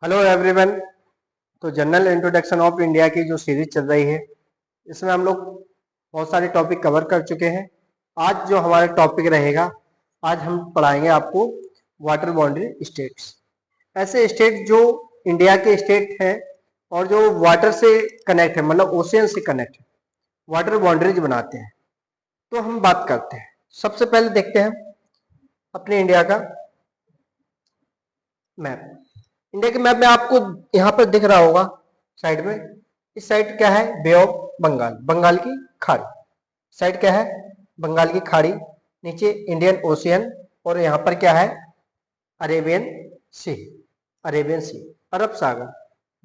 Hello everyone. तो general introduction of India की जो सीरीज चल रही है, इसमें हम लोग बहुत सारे टॉपिक कवर कर चुके हैं। आज जो हमारा टॉपिक रहेगा, आज हम पढ़ाएंगे आपको वाटर बाउंड्री स्टेट्स। ऐसे स्टेट जो इंडिया के स्टेट हैं और जो वाटर से कनेक्ट है, मतलब ओशियन से कनेक्ट है, वाटर बाउंड्रीज बनाते हैं। तो हम बात करते हैं, सबसे पहले देखते हैं अपने इंडिया का मैप। इंडिया के मैप में आपको यहाँ पर दिख रहा होगा साइड में, इस साइड क्या है, बे ऑफ बंगाल, बंगाल की खाड़ी। साइड क्या है, बंगाल की खाड़ी। नीचे इंडियन ओशियन, और यहाँ पर क्या है, अरेबियन सी, अरेबियन सी, अरब सागर,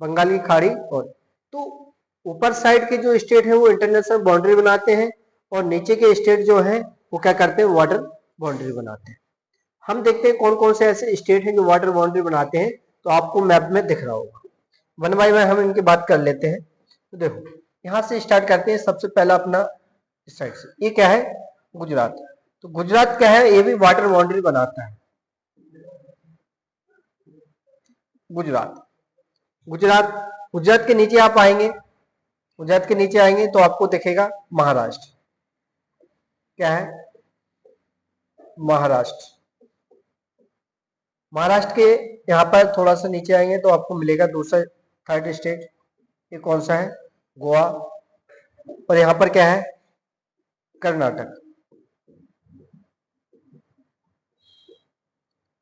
बंगाल की खाड़ी। और तो ऊपर साइड के जो स्टेट है वो इंटरनेशनल बाउंड्री बनाते हैं, और नीचे के स्टेट जो है वो क्या करते हैं, वाटर बाउंड्री बनाते हैं। हम देखते हैं कौन कौन से ऐसे स्टेट हैं जो वाटर बाउंड्री बनाते हैं। तो आपको मैप में दिख रहा होगा, वन बाय वन हम इनकी बात कर लेते हैं। तो देखो, यहाँ से स्टार्ट करते हैं। सबसे पहला अपना इस साइड से, ये क्या है, गुजरात। तो गुजरात क्या है, ये भी वाटर बाउंड्री बनाता है। गुजरात, गुजरात, गुजरात के नीचे आप आएंगे, गुजरात के नीचे आएंगे तो आपको दिखेगा महाराष्ट्र। क्या है, महाराष्ट्र। महाराष्ट्र के यहाँ पर थोड़ा सा नीचे आएंगे तो आपको मिलेगा दूसरा, थर्ड स्टेट। ये कौन सा है, गोवा। और यहाँ पर क्या है, कर्नाटक,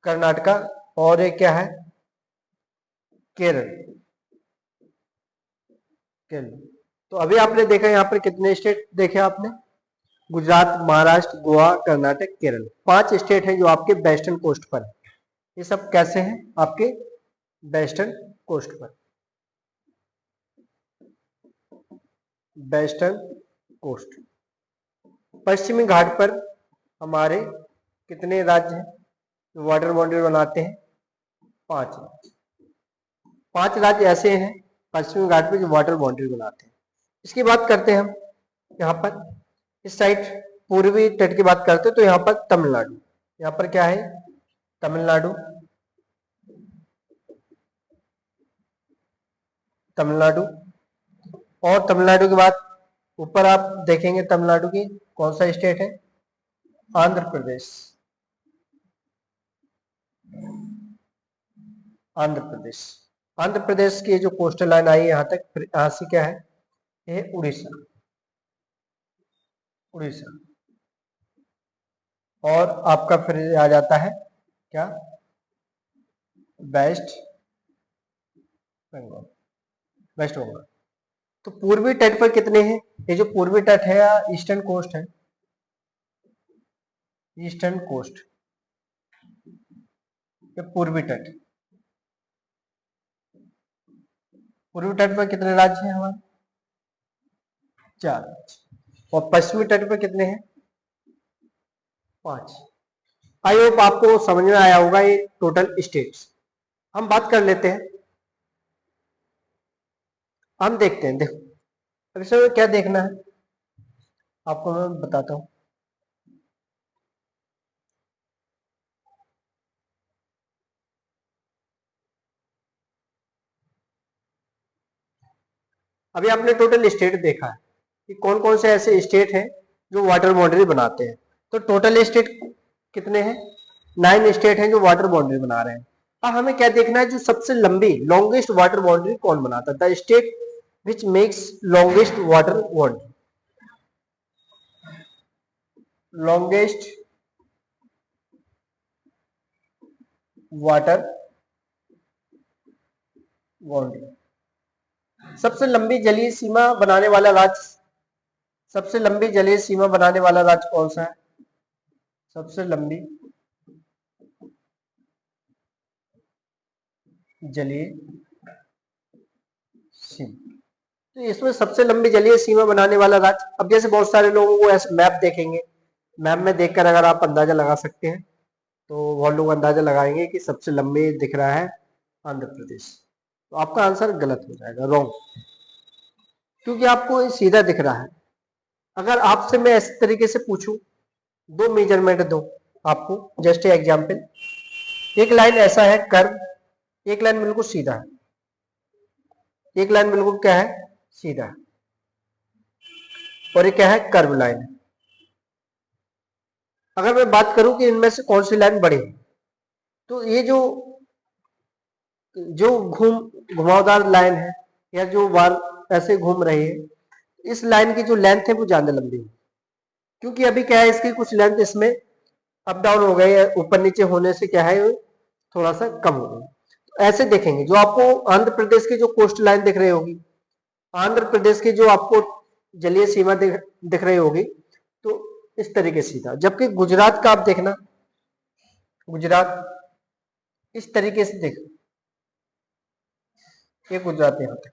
कर्नाटका। और ये क्या है, केरल, केरल। तो अभी आपने देखा यहाँ पर कितने स्टेट देखे आपने, गुजरात, महाराष्ट्र, गोवा, कर्नाटक, केरल। 5 स्टेट हैं जो आपके वेस्टर्न कोस्ट पर है। ये सब कैसे हैं, आपके वेस्टर्न कोस्ट पर, वेस्टर्न कोस्ट। पश्चिमी घाट पर हमारे कितने राज्य हैं जो वाटर बाउंड्री बनाते हैं, 5 राज्य। 5 राज्य ऐसे हैं पश्चिमी घाट पे जो वाटर बाउंड्री बनाते हैं। इसकी बात करते हैं हम, यहाँ पर इस साइड पूर्वी तट की बात करते हैं तो यहाँ पर तमिलनाडु। यहाँ पर क्या है, तमिलनाडु, तमिलनाडु। और तमिलनाडु के बाद ऊपर आप देखेंगे तमिलनाडु की कौन सा स्टेट है, आंध्र प्रदेश, आंध्र प्रदेश। आंध्र प्रदेश की जो कोस्टल लाइन आई है यहाँ तक, फिर यहाँ से क्या है, ये उड़ीसा, उड़ीसा। और आपका फिर आ जाता है क्या, वेस्ट बंगाल, वेस्ट बंगाल। तो पूर्वी तट पर कितने हैं, ये जो पूर्वी तट है या ईस्टर्न कोस्ट है, ईस्टर्न कोस्ट, ये पूर्वी तट। पूर्वी तट पर कितने राज्य हैं हमारे, 4 राज्य। और पश्चिमी तट पर कितने हैं, 5। आई होप आपको समझ में आया होगा ये टोटल स्टेट्स। हम बात कर लेते हैं, हम देखते हैं। देखो, अब इसमें क्या देखना है आपको मैं बताता हूं। अभी आपने टोटल स्टेट देखा है कि कौन कौन से ऐसे स्टेट हैं जो वाटर बाउंड्री बनाते हैं। तो टोटल स्टेट कितने हैं, 9 स्टेट हैं जो वाटर बाउंड्री बना रहे हैं। अब हमें क्या देखना है, जो सबसे लंबी, लॉन्गेस्ट वाटर बाउंड्री कौन बनाता है, the state which makes longest water boundary, longest water boundary. सबसे लंबी जलीय सीमा बनाने वाला राज्य, सबसे लंबी जलीय सीमा बनाने वाला राज्य कौन सा है, सबसे लंबी जलीय सीमा। तो इसमें सबसे लंबी जलीय सीमा बनाने वाला राज्य, अब जैसे बहुत सारे लोगों को ऐसे मैप देखेंगे, मैप में देखकर अगर आप अंदाजा लगा सकते हैं तो बहुत लोग अंदाजा लगाएंगे कि सबसे लंबी दिख रहा है आंध्र प्रदेश। तो आपका आंसर गलत हो जाएगा, रॉन्ग, क्योंकि आपको ये सीधा दिख रहा है। अगर आपसे मैं इस तरीके से पूछूं, 2 मेजरमेंट दो आपको, जस्ट एग्जाम्पल, एक लाइन ऐसा है कर्व, एक लाइन बिल्कुल सीधा है, एक लाइन बिल्कुल क्या है, सीधा है, और ये क्या है, कर्व लाइन है। अगर मैं बात करूं कि इनमें से कौन सी लाइन बड़ी है, तो ये जो जो घुमावदार लाइन है, या जो बार ऐसे घूम रही है, इस लाइन की जो लेंथ है वो ज्यादा लंबी है, क्योंकि अभी क्या है, इसकी कुछ लेंथ इसमें अप डाउन हो गई है, ऊपर नीचे होने से क्या है, थोड़ा सा कम हो गई। तो ऐसे देखेंगे, जो आपको आंध्र प्रदेश की जो कोस्ट लाइन दिख रही होगी, आंध्र प्रदेश की जो आपको जलीय सीमा दिख रही होगी, तो इस तरीके से था। जबकि गुजरात का आप देखना, गुजरात इस तरीके से देख, ये गुजरात यहाँ तक,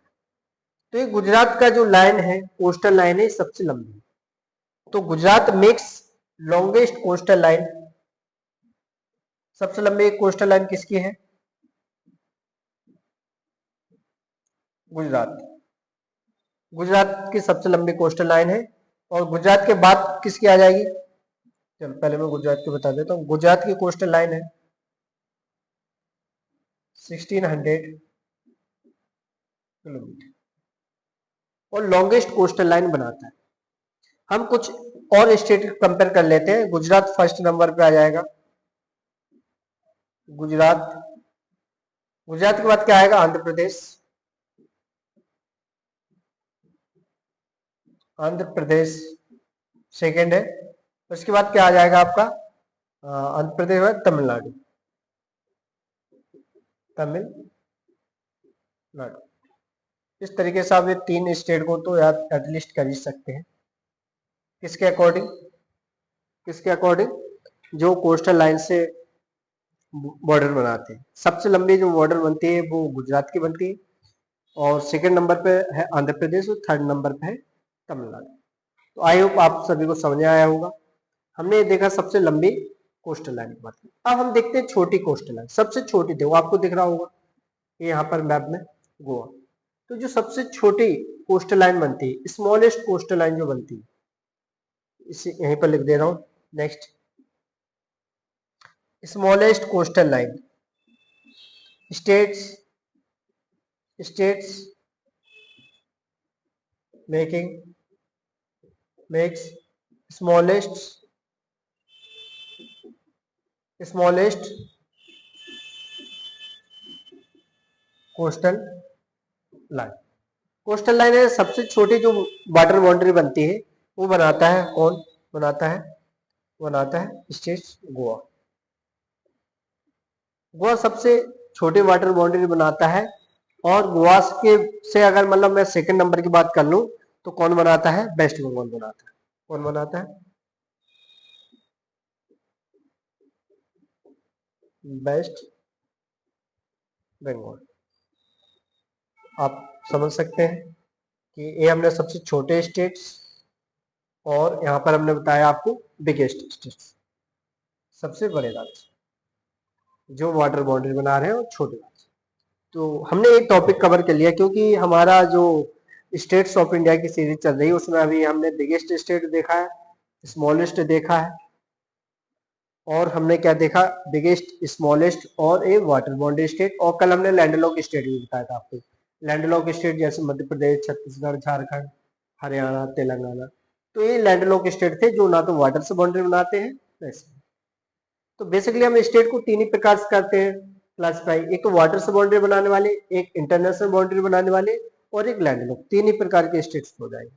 तो ये गुजरात का जो लाइन है, कोस्टल लाइन है, सबसे लंबी। तो Gujarat makes longest coastal line. सबसे लंबी कोस्टल लाइन किसकी है, गुजरात। गुजरात की सबसे लंबी कोस्टल लाइन है। और गुजरात के बाद किसकी आ जाएगी, चलो पहले मैं गुजरात की बता देता हूँ। गुजरात की कोस्टल लाइन है 1600 किलोमीटर, और लॉन्गेस्ट कोस्टल लाइन बनाता है। हम कुछ और स्टेट कंपेयर कर लेते हैं। गुजरात फर्स्ट नंबर पे आ जाएगा, गुजरात। गुजरात के बाद क्या आएगा, आंध्र प्रदेश। आंध्र प्रदेश सेकंड है। उसके बाद क्या आ जाएगा आपका, आंध्र प्रदेश है तमिलनाडु, तमिलनाडु। इस तरीके से आप ये तीन स्टेट को तो याद एटलीस्ट कर ही सकते हैं। किसके अकॉर्डिंग, किसके अकॉर्डिंग, जो कोस्टल लाइन से बॉर्डर बनाते हैं। सबसे लंबी जो बॉर्डर बनती है वो गुजरात की बनती है, और सेकंड नंबर पे है आंध्र प्रदेश, और थर्ड नंबर पे है तमिलनाडु। तो आई होप आप सभी को समझ आया होगा। हमने देखा सबसे लंबी कोस्टल लाइन की बात। अब हम देखते हैं छोटी कोस्टल लाइन। सबसे छोटी देखो, आपको दिख रहा होगा ये यहाँ पर मैप में, गोवा। तो जो सबसे छोटी कोस्टल लाइन बनती है, स्मॉलेस्ट कोस्टल लाइन जो बनती है, इसे यहीं पर लिख दे रहा हूं। Next, smallest coastal line, states states makes smallest coastal line. Coastal line है सबसे छोटी जो वाटर बाउंड्री बनती है, वो बनाता है कौन, बनाता है स्टेट गोवा। गोवा सबसे छोटे वाटर बाउंड्री बनाता है। और गोवा के से अगर मतलब मैं सेकंड नंबर की बात कर लूं, तो कौन बनाता है, वेस्ट बंगाल बनाता है। कौन बनाता है, वेस्ट बंगाल। आप समझ सकते हैं कि ये हमने सबसे छोटे स्टेट्स, और यहाँ पर हमने बताया आपको बिगेस्ट स्टेट्स, सबसे बड़े राज्य जो वाटर बाउंड्री बना रहे हैं, और छोटे राज्य। तो हमने एक टॉपिक कवर कर लिया, क्योंकि हमारा जो स्टेट्स ऑफ इंडिया की सीरीज चल रही है, उसमें अभी हमने बिगेस्ट स्टेट देखा है, स्मॉलेस्ट देखा है, और हमने क्या देखा, बिगेस्ट, स्मॉलेस्ट, और ए वाटर बाउंड्री स्टेट। और कल हमने लैंडलॉक स्टेट भी बताया था आपको। लैंडलॉक स्टेट जैसे मध्य प्रदेश, छत्तीसगढ़, झारखंड, हरियाणा, तेलंगाना। तो ये लैंडलॉक स्टेट थे, जो ना तो वाटर से बाउंड्री बनाते हैं वैसे। तो बेसिकली हम स्टेट को तीन ही प्रकार से करते हैं क्लासिफाई। एक तो वाटर से बाउंड्री बनाने वाले, एक इंटरनेशनल बाउंड्री बनाने वाले, और एक लैंडलॉक। तीन ही प्रकार के स्टेट्स हो जाएंगे।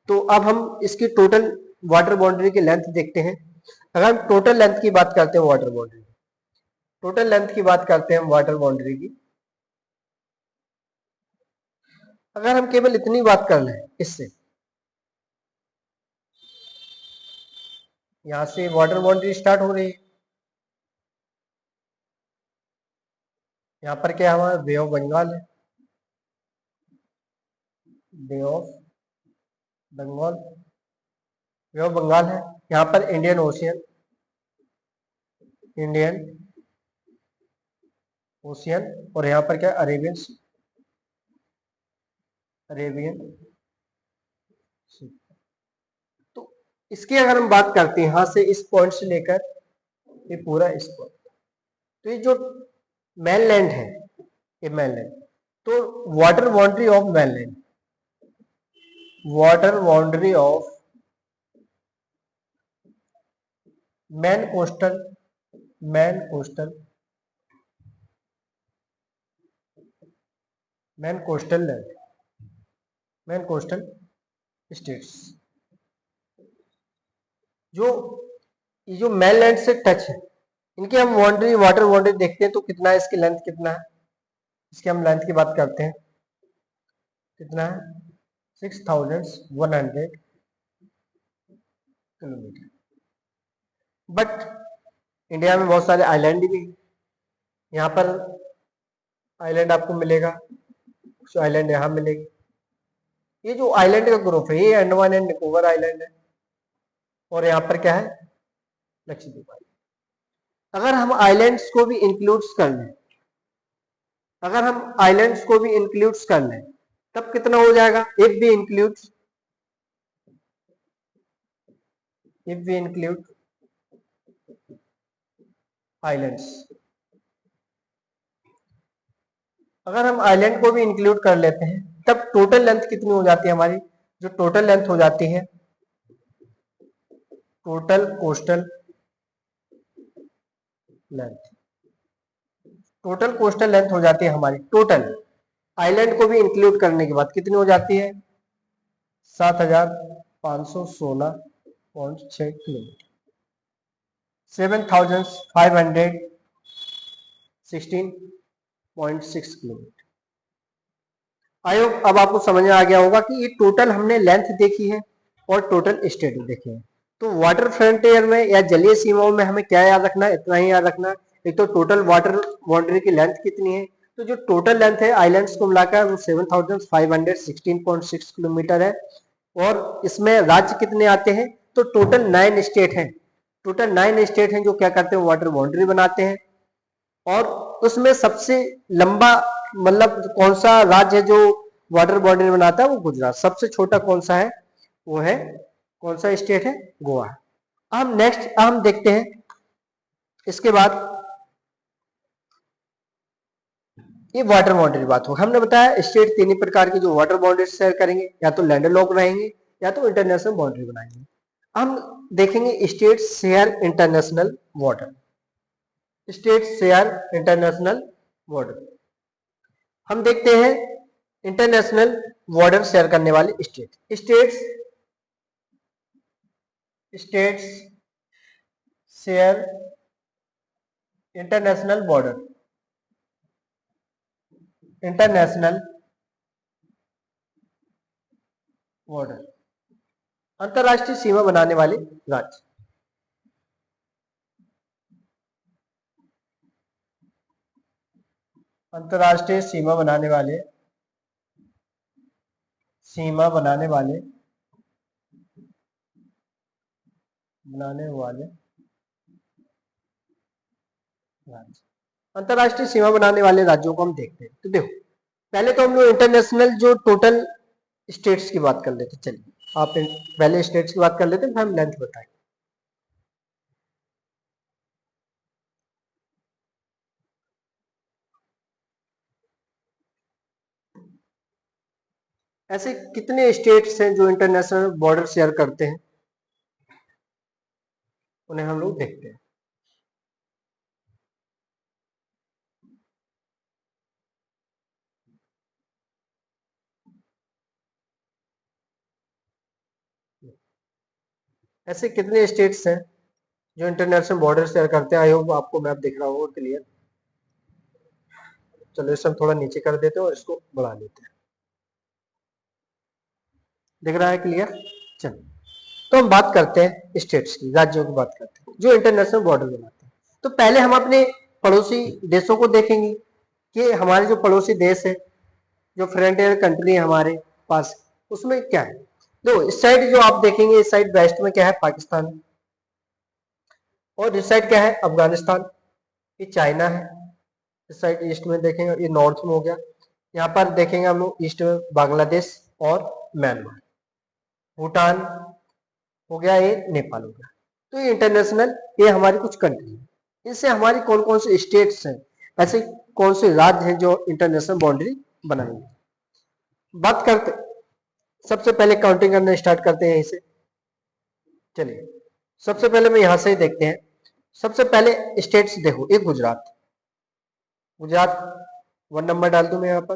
तो अब हम इसकी टोटल वाटर बाउंड्री की लेंथ देखते हैं। अगर हम टोटल लेंथ की बात करते हैं, वाटर बाउंड्री, टोटल लेंथ की बात करते हैं हम वाटर बाउंड्री की, अगर हम केवल इतनी बात कर लें, इससे यहां से वाटर बाउंड्री स्टार्ट हो रही है, यहाँ पर क्या हमारा बे ऑफ बंगाल है, bay of Bengal, bay of Bengal है। यहाँ पर इंडियन ओशियन, इंडियन ओशियन, और यहाँ पर क्या, अरेबियन सी, अरेबियन सी। तो इसकी अगर हम बात करते हैं, यहां से इस पॉइंट से लेकर ये पूरा इस पॉइंट, तो ये जो मेन लैंड है, ये mainland। तो water boundary of mainland, water boundary of main coastal land, main coastal states, जो ये जो mainland से टच है, इनकी हम बाउंड्री, वाटर बाउंड्री देखते हैं तो कितना है, इसकी लेंथ कितना है, इसकी हम लेंथ की बात करते हैं, कितना है 6100 किलोमीटर। बट इंडिया में बहुत सारे आइलैंड भी हैं, यहाँ पर आइलैंड आपको मिलेगा, कुछ आइलैंड यहाँ मिलेगी। ये जो आइलैंड का ग्रुप है ये अंडमान एंड निकोबार आइलैंड है, और यहाँ पर क्या है लक्षद्वीप आइलैंड। अगर हम आइलैंड्स को भी इंक्लूड्स कर लें, अगर हम आइलैंड्स को भी इंक्लूड्स कर लें तब कितना हो जाएगा, इफ वी इंक्लूड आइलैंड्स, अगर हम आइलैंड को भी इंक्लूड कर लेते हैं तब टोटल लेंथ कितनी हो जाती है हमारी, जो टोटल लेंथ हो जाती है, total coastal length, total coastal length हो जाती है हमारी, टोटल आइलैंड को भी इंक्लूड करने के बाद कितनी हो जाती है 7516.6 किलोमीटर, 7516.6 किलोमीटर। आई होप अब आपको समझ में आ गया होगा कि ये टोटल हमने लेंथ देखी है और टोटल स्टेट देखे हैं। तो वाटर फ्रंटियर में या जलीय सीमाओं में हमें क्या याद रखना है, इतना ही याद रखना है, एक तो टोटल वाटर बाउंड्री की लेंथ कितनी है, तो जो टोटल लेंथ है आइलैंड्स को मिलाकर वो 7516 किलोमीटर है, और इसमें राज्य कितने आते हैं, तो टोटल 9 स्टेट हैं, टोटल 9 स्टेट हैं जो क्या करते हैं वाटर बाउंड्री बनाते हैं। और उसमें सबसे लंबा मतलब कौन सा राज्य है जो वाटर बाउंड्री बनाता है, वो गुजरात। सबसे छोटा कौन सा है, वो है कौन सा स्टेट है, गोवा। अब नेक्स्ट हम देखते हैं इसके बाद ये वाटर बाउंड्री बात हो, हमने बताया स्टेट 3 प्रकार की जो वाटर बाउंड्री शेयर करेंगे, या तो लैंडलॉक रहेंगे या तो इंटरनेशनल बाउंड्री बनाएंगे। हम देखेंगे state share international water, state share international border. हम देखते हैं इंटरनेशनल बॉर्डर शेयर करने वाले स्टेट्स शेयर इंटरनेशनल बॉर्डर, अंतरराष्ट्रीय सीमा बनाने वाले राज्य। अंतरराष्ट्रीय सीमा बनाने वाले राज्य, अंतरराष्ट्रीय सीमा बनाने वाले राज्यों को हम देखते हैं। तो देखो पहले तो हम लोग इंटरनेशनल जो टोटल स्टेट्स की बात कर लेते, चलिए आप पहले स्टेट्स की बात कर लेते हैं फिर हम लेंथ बताएंगे। ऐसे कितने स्टेट्स हैं जो इंटरनेशनल बॉर्डर शेयर करते हैं, उन्हें हम लोग देखते हैं। ऐसे कितने स्टेट्स हैं जो इंटरनेशनल बॉर्डर शेयर करते हैं। आई होप आपको मैप दिख रहा होगा क्लियर। चलो इसे हम थोड़ा नीचे कर देते हैं और इसको बढ़ा लेते हैं, दिख रहा है क्लियर। चलो तो हम बात करते हैं स्टेट्स की, राज्यों की बात करते हैं जो इंटरनेशनल बॉर्डर बनाते हैं। तो पहले हम अपने पड़ोसी देशों को देखेंगे कि हमारे जो पड़ोसी देश है, जो फ्रंटियर कंट्री है हमारे पास, उसमें क्या है। तो इस साइड जो आप देखेंगे, इस साइड वेस्ट में क्या है, पाकिस्तान, और इस साइड क्या है, अफगानिस्तान, ये चाइना है। इस साइड ईस्ट में देखेंगे, ये नॉर्थ में हो गया। यहाँ पर देखेंगे हम लोग ईस्ट में बांग्लादेश और म्यांमार, भूटान हो गया, ये नेपाल हो गया। तो ये इंटरनेशनल, ये हमारी कुछ कंट्री है। इनसे हमारी कौन कौन से स्टेट्स हैं, ऐसे कौन से राज्य हैं जो इंटरनेशनल बाउंड्री बनाएंगे। बात करते, सबसे पहले काउंटिंग करना स्टार्ट करते हैं इसे। चलिए सबसे पहले मैं यहां से ही देखते हैं। सबसे पहले स्टेट्स देखो, एक गुजरात, गुजरात 1 नंबर डाल दूं मैं यहां पर,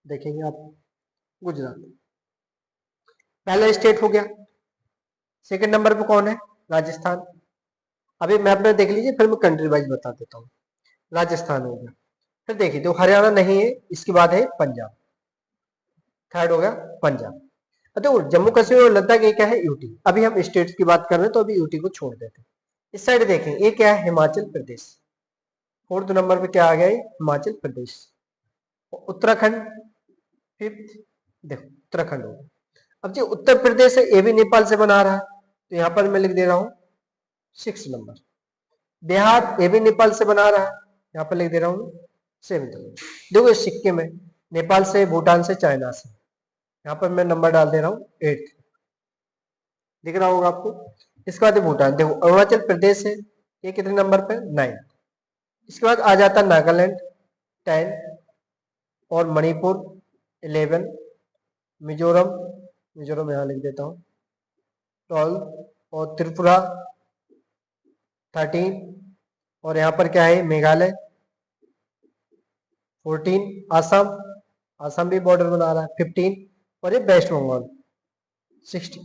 देखेंगे आप गुजरात पहला स्टेट हो गया। सेकंड नंबर पे कौन है, राजस्थान। अभी मैप में देख लीजिए, फिर मैं कंट्री वाइज बता देता हूँ। राजस्थान हो गया, फिर देखिए तो हरियाणा नहीं है, इसके बाद है पंजाब, थर्ड हो गया पंजाब। तो जम्मू कश्मीर और लद्दाख ये क्या है, यूटी। अभी हम स्टेट्स की बात कर रहे हैं तो अभी यूटी को छोड़ देते हैं। इस साइड देखें, ये क्या है, हिमाचल प्रदेश। फोर्थ नंबर पे क्या आ गया, हिमाचल प्रदेश। उत्तराखंड फिफ्थ, देखो उत्तराखंड होगा। अब जो उत्तर प्रदेश है ये भी नेपाल से बना रहा है, तो यहां पर मैं लिख दे रहा हूं 6 नंबर। बिहार ये भी नेपाल से बना रहा है, यहां पर लिख दे रहा हूं 7 नंबर। देखो सिक्किम है, नेपाल से, भूटान से, चाइना से, यहाँ पर मैं नंबर डाल दे रहा हूँ 8, दिख रहा होगा आपको। इसके बाद भूटान, देखो अरुणाचल प्रदेश है, ये कितने नंबर पे, 9। इसके बाद आ जाता नागालैंड 10 और मणिपुर 11, मिजोरम, मिजोरम यहाँ लिख देता हूँ 12 और त्रिपुरा 13 और यहाँ पर क्या है, मेघालय 14, आसाम, आसाम भी बॉर्डर बना रहा है 15 और ये वेस्ट बंगाल 16।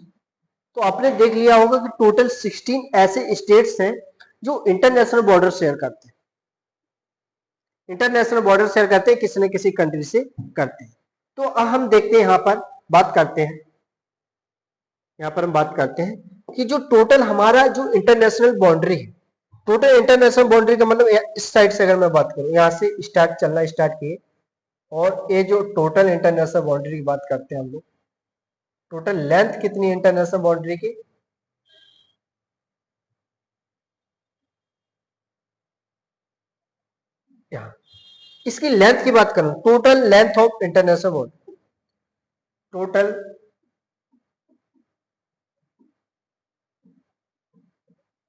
तो आपने देख लिया होगा कि टोटल 16 ऐसे स्टेट्स हैं जो इंटरनेशनल बॉर्डर शेयर करते हैं। इंटरनेशनल बॉर्डर शेयर करते हैं, किसी न किसी कंट्री से करते हैं। तो अब हम देखते हैं, यहाँ पर बात करते हैं, यहाँ पर हम बात करते हैं कि जो टोटल हमारा जो इंटरनेशनल बाउंड्री है, टोटल इंटरनेशनल बाउंड्री का मतलब इस साइड से अगर मैं बात करूं, यहाँ से स्टार्ट चलना स्टार्ट किए और ये जो टोटल इंटरनेशनल बाउंड्री की बात करते हैं हम लोग, टोटल लेंथ कितनी है इंटरनेशनल बाउंड्री की, यहाँ इसकी लेंथ की बात करूं, total length of international boundary, total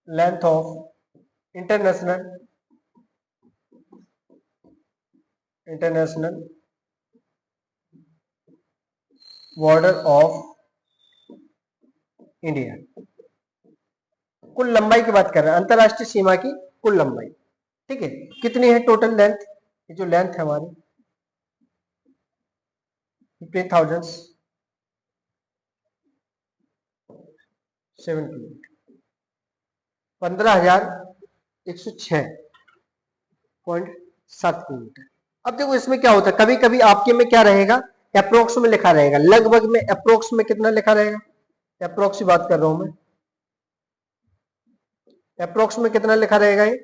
length of international border of India, कुल लंबाई की बात कर रहे हैं, अंतरराष्ट्रीय सीमा की कुल लंबाई, ठीक है। कितनी है टोटल लेंथ, ये जो लेंथ है हमारी 15,007 किलोमीटर, 15,106.7 किलोमीटर। अब देखो इसमें क्या होता है, कभी कभी आपके में क्या रहेगा, अप्रोक्स में लिखा रहेगा, लगभग में अप्रोक्स में कितना लिखा रहेगा, अप्रोक्स की बात कर रहा हूं मैं, अप्रोक्स में कितना लिखा रहेगा, ये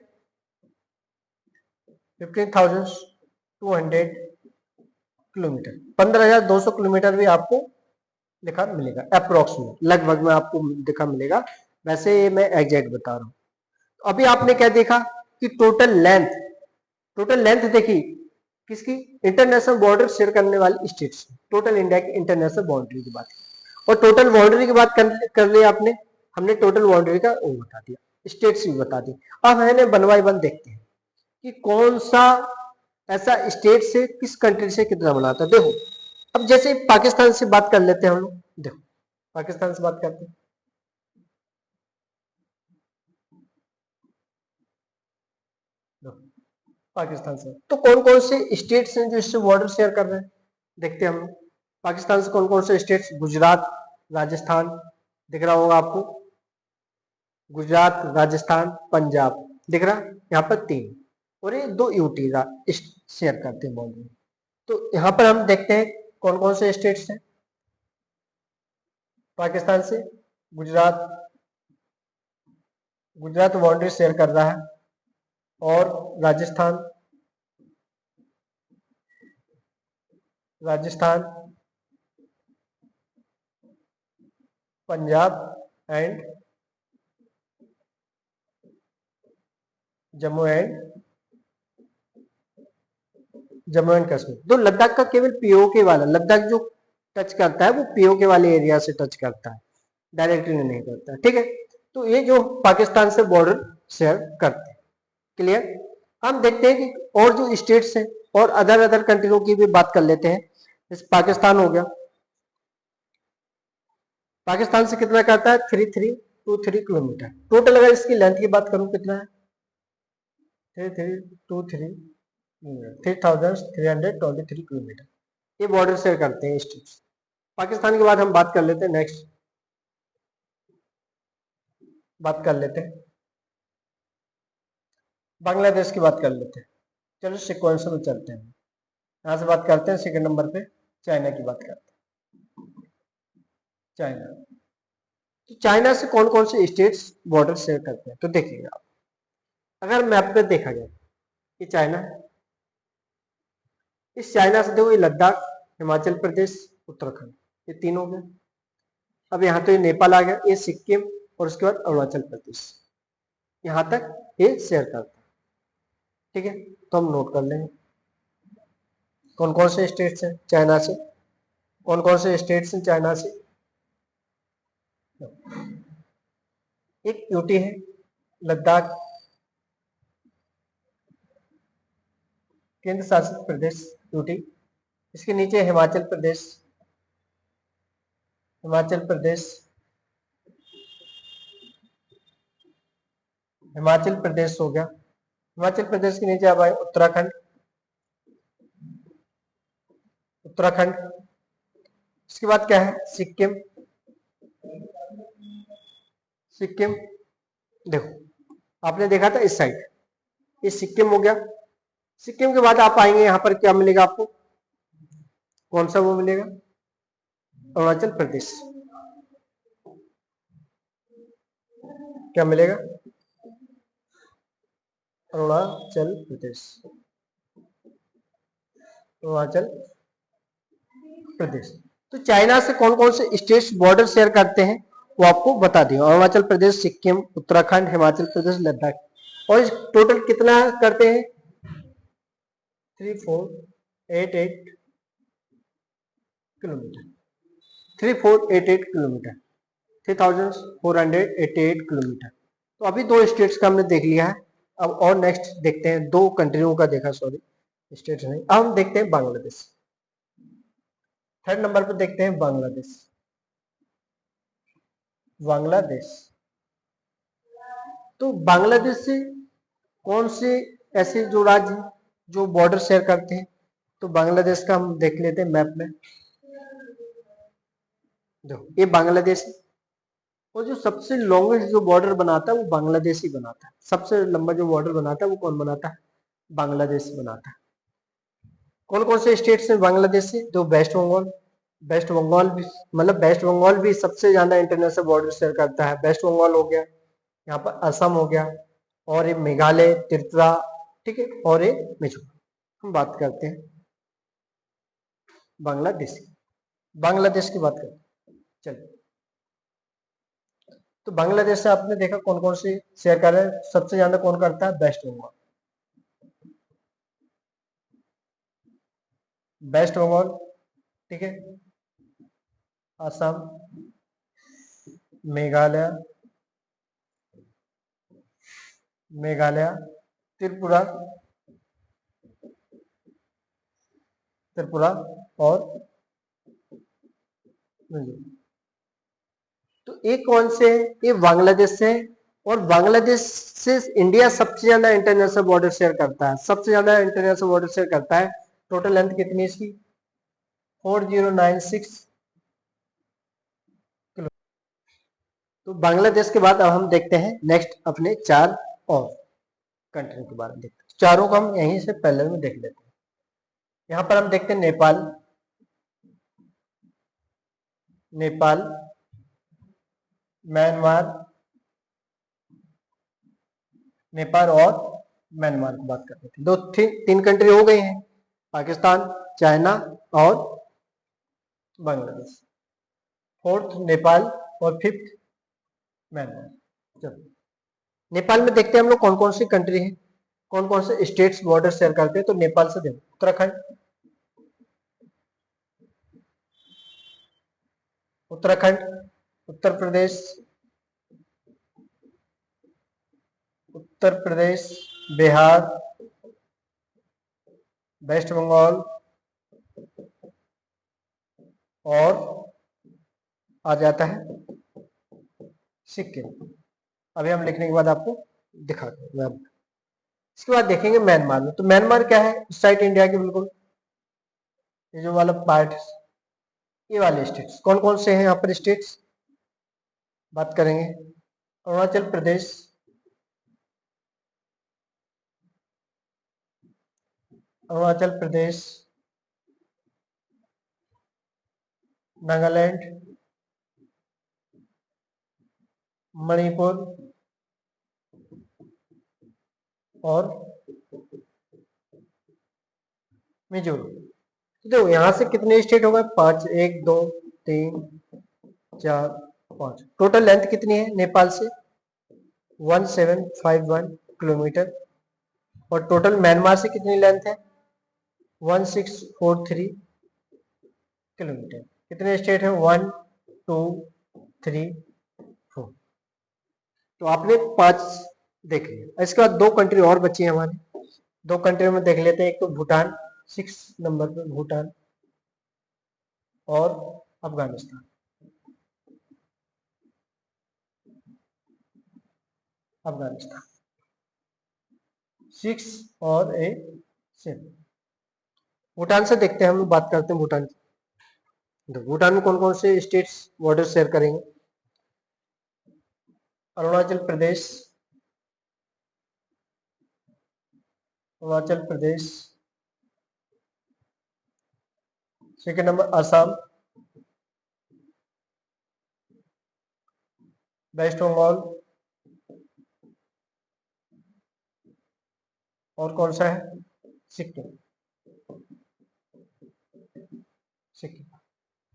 15,200 किलोमीटर, 15,200 किलोमीटर भी आपको लिखा मिलेगा अप्रोक्स में, लगभग में आपको लिखा मिलेगा। वैसे मैं एग्जैक्ट बता रहा हूं। तो अभी आपने क्या देखा कि टोटल लेंथ, टोटल लेंथ देखी किसकी, इंटरनेशनल बॉर्डर शेयर करने वाली स्टेट्स, टोटल इंडिया की इंटरनेशनल बाउंड्री की बात और टोटल बाउंड्री की बात कर ली आपने, हमने टोटल बाउंड्री का वो बता दिया, स्टेट्स भी बता दी। अब है वन बाय वन देखते हैं कि कौन सा ऐसा स्टेट से किस कंट्री से कितना बनाता है। देखो अब जैसे पाकिस्तान से बात कर लेते हैं हम लोग, देखो पाकिस्तान से बात करते हैं, पाकिस्तान से तो कौन कौन से स्टेट्स हैं जो इससे बॉर्डर शेयर कर रहे हैं, देखते हैं हम लोग। पाकिस्तान से कौन कौन से स्टेट्स, गुजरात, राजस्थान, दिख रहा होगा आपको, गुजरात, राजस्थान, पंजाब, दिख रहा यहाँ पर 3 और ये 2 यूटी शेयर करते हैं बॉर्डर। तो यहाँ पर हम देखते हैं कौन कौन से स्टेट्स हैं, पाकिस्तान से गुजरात, गुजरात बाउंड्री शेयर कर रहा है और राजस्थान, राजस्थान, पंजाब एंड जम्मू एंड कश्मीर। तो लद्दाख का केवल पीओके वाला, लद्दाख जो टच करता है वो पीओके वाले एरिया से टच करता है, डायरेक्टली नहीं करता, ठीक है। तो ये जो पाकिस्तान से बॉर्डर शेयर करते हैं, क्लियर। हम देखते हैं कि और जो स्टेट्स हैं और अदर कंट्रियों की भी बात कर लेते हैं। जैसे पाकिस्तान हो गया, पाकिस्तान से कितना करता है 3323 किलोमीटर टोटल। अगर इसकी लेंथ की बात करूं कितना है 3323 3323 किलोमीटर, ये बॉर्डर शेयर करते हैं स्टेट्स। पाकिस्तान के बाद हम बात कर लेते हैं, नेक्स्ट बात कर लेते हैं बांग्लादेश की बात कर लेते हैं। चलो सिक्वेंस में चलते हैं, यहां से बात करते हैं सेकंड नंबर पे चाइना की बात करते हैं। चाइना, तो चाइना से कौन कौन से स्टेट्स बॉर्डर शेयर करते हैं, तो देखिए आप अगर मैप पे देखा जाए कि चाइना है, इस चाइना से देखो ये लद्दाख, हिमाचल प्रदेश, उत्तराखंड, ये तीन हो गए। अब यहाँ तो ये नेपाल आ गया, ये सिक्किम और उसके बाद अरुणाचल प्रदेश, यहाँ तक ये शेयर करता है। ठीक है, तो हम नोट कर लेंगे कौन कौन से स्टेट्स हैं चाइना से, कौन कौन से स्टेट्स हैं चाइना से। एक यूटी है, लद्दाख केंद्र शासित प्रदेश यूटी, इसके नीचे हिमाचल प्रदेश, हिमाचल प्रदेश, हिमाचल प्रदेश हो गया। हिमाचल प्रदेश के नीचे अब आए उत्तराखंड, उत्तराखंड, इसके बाद क्या है सिक्किम, सिक्किम, देखो आपने देखा था इस साइड, ये सिक्किम हो गया। सिक्किम के बाद आप आएंगे यहाँ पर क्या मिलेगा आपको, कौन सा वो मिलेगा अरुणाचल प्रदेश, क्या मिलेगा अरुणाचल प्रदेश, अरुणाचल प्रदेश। तो चाइना से कौन कौन से स्टेट्स बॉर्डर शेयर करते हैं वो आपको बता दिया, अरुणाचल प्रदेश, सिक्किम, उत्तराखंड, हिमाचल प्रदेश, लद्दाख। और इस टोटल कितना करते हैं 3488 किलोमीटर, 3488 किलोमीटर, 3488 किलोमीटर। तो अभी दो स्टेट्स का हमने देख लिया है। अब और नेक्स्ट देखते हैं, दो कंट्रियों का देखा, सॉरी स्टेट्स नहीं। अब हम देखते हैं बांग्लादेश, थर्ड नंबर पर देखते हैं बांग्लादेश। बांग्लादेश, तो बांग्लादेश से कौन से ऐसे जो राज्य जो बॉर्डर शेयर करते हैं, तो बांग्लादेश का हम देख लेते हैं मैप में। देखो ये बांग्लादेश है, और जो सबसे लॉन्गेस्ट जो बॉर्डर बनाता है वो बांग्लादेश ही बनाता है। सबसे लंबा जो बॉर्डर बनाता है वो कौन बनाता है, बांग्लादेश बनाता है। कौन कौन से स्टेट्स हैं बांग्लादेश से, तो वेस्ट बंगाल, वेस्ट बंगाल भी, मतलब वेस्ट बंगाल भी सबसे ज्यादा इंटरनेशनल बॉर्डर शेयर करता है। वेस्ट बंगाल हो गया, यहाँ पर असम हो गया, और ये मेघालय, त्रिपुरा, ठीक है, और ये मिजोरम। हम बात करते हैं बांग्लादेश की, बांग्लादेश की बात करते हैं। चलिए, तो बांग्लादेश से आपने देखा कौन कौन से शेयर कर रहे हैं, सबसे ज्यादा कौन करता है, वेस्ट बंगाल, वेस्ट बंगाल, ठीक है, असम, मेघालय, मेघालय, त्रिपुरा, त्रिपुरा और मिजोरम। तो ये कौन से है, ये बांग्लादेश से। और बांग्लादेश से इंडिया सबसे ज्यादा इंटरनेशनल बॉर्डर शेयर करता है, सबसे ज्यादा इंटरनेशनल बॉर्डर शेयर करता है। टोटल लेंथ कितनी इसकी 4096 किलो। तो बांग्लादेश के बाद अब हम देखते हैं नेक्स्ट अपने चार और कंट्री के बारे में देखते हैं। चारों को हम यहीं से पहले में देख लेते हैं। यहाँ पर हम देखते हैं नेपाल, नेपाल, म्यांमार, नेपाल और म्यांमार की बात करते हैं। दो तीन कंट्री हो गई हैं, पाकिस्तान, चाइना और बांग्लादेश। फोर्थ नेपाल और फिफ्थ म्यांमार। चलो नेपाल में देखते हैं हम लोग कौन कौन सी कंट्री है, कौन कौन से स्टेट्स बॉर्डर शेयर करते हैं। तो नेपाल से देखो उत्तराखंड, उत्तराखंड, उत्तर प्रदेश, उत्तर प्रदेश, बिहार, वेस्ट बंगाल और आ जाता है सिक्किम। अभी हम लिखने के बाद आपको दिखाते हैं। इसके बाद देखेंगे म्यांमार में। तो म्यांमार क्या है, साइड इंडिया की बिल्कुल, ये जो वाला पार्ट, ये वाले स्टेट्स कौन कौन से हैं यहाँ पर स्टेट्स बात करेंगे। अरुणाचल प्रदेश, अरुणाचल प्रदेश, नागालैंड, मणिपुर और मिजोरम। देखो यहाँ से कितने स्टेट हो गए, 5, 1 2 3 4 5। टोटल लेंथ कितनी है नेपाल से, 1751 किलोमीटर। और टोटल म्यांमार से कितनी लेंथ है, 1643 किलोमीटर। कितने स्टेट है, 1 2 3 4। तो आपने 5 देख लिया। इसके बाद 2 कंट्री और बची है हमारी, 2 कंट्री में देख लेते हैं। एक तो भूटान 6 नंबर पे, भूटान और अफगानिस्तान। अफगानिस्तान 6 और 7। भूटान से देखते हैं, हम बात करते हैं भूटान की। तो भूटान में कौन कौन से स्टेट्स बॉर्डर शेयर करेंगे। Arunachal Pradesh, Arunachal Pradesh, second number Assam, West Bengal और कौन सा है, सिक्किम। सिक्किम।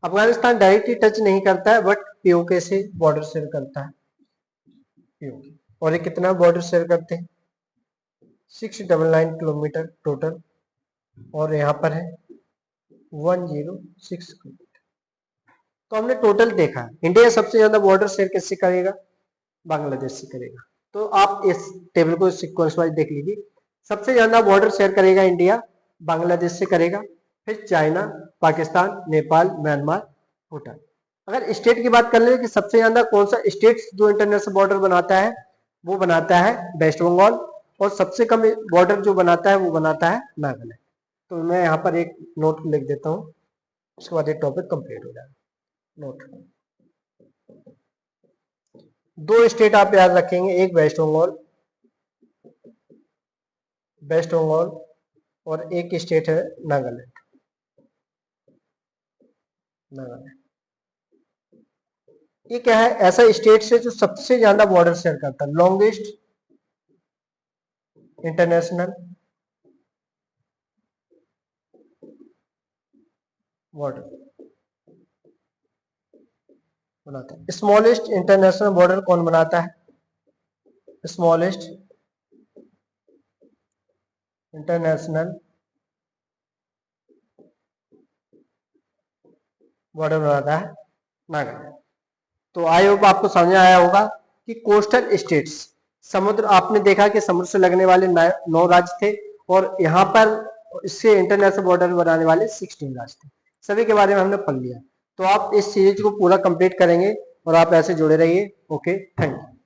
अफगानिस्तान डायरेक्टली टच नहीं करता है, बट पीओके से बॉर्डर शेयर करता है, पीओके। और ये कितना बॉर्डर शेयर करते हैं, 699 किलोमीटर टोटल। और यहाँ पर है 106 किलोमीटर। तो हमने टोटल देखा, इंडिया सबसे ज्यादा बॉर्डर शेयर किससे करेगा, बांग्लादेश से करेगा। तो आप इस टेबल को सीक्वेंस वाइज देख लीजिए। सबसे ज्यादा बॉर्डर शेयर करेगा इंडिया, बांग्लादेश से करेगा, फिर चाइना, पाकिस्तान, नेपाल, म्यांमार, भूटान। अगर स्टेट की बात कर ले कि सबसे ज्यादा कौन सा स्टेट जो इंटरनेशनल बॉर्डर बनाता है, वो बनाता है वेस्ट बंगाल। और सबसे कम बॉर्डर जो बनाता है वो बनाता है नागालैंड। तो मैं यहाँ पर एक नोट लिख देता हूँ, उसके बाद ये टॉपिक कंप्लीट हो जाएगा। नोट, 2 स्टेट आप याद रखेंगे, एक वेस्ट बंगाल, वेस्ट बंगाल, और एक स्टेट है नागालैंड, नागालैंड। ये क्या है, ऐसा स्टेट से जो सबसे ज्यादा बॉर्डर शेयर करता है, लॉन्गेस्ट इंटरनेशनल बॉर्डर बनाता है। स्मॉलेस्ट इंटरनेशनल बॉर्डर कौन बनाता है, स्मॉलेस्ट इंटरनेशनल बॉर्डर बनाता है नागालैंड। तो आई होप आपको समझ आया होगा कि कोस्टल स्टेट्स, समुद्र, आपने देखा कि समुद्र से लगने वाले 9 राज्य थे, और यहाँ पर इससे इंटरनेशनल बॉर्डर बनाने वाले 16 राज्य थे। सभी के बारे में हमने पढ़ लिया। तो आप इस सीरीज को पूरा कंप्लीट करेंगे और आप ऐसे जुड़े रहिए। Okay, thank you.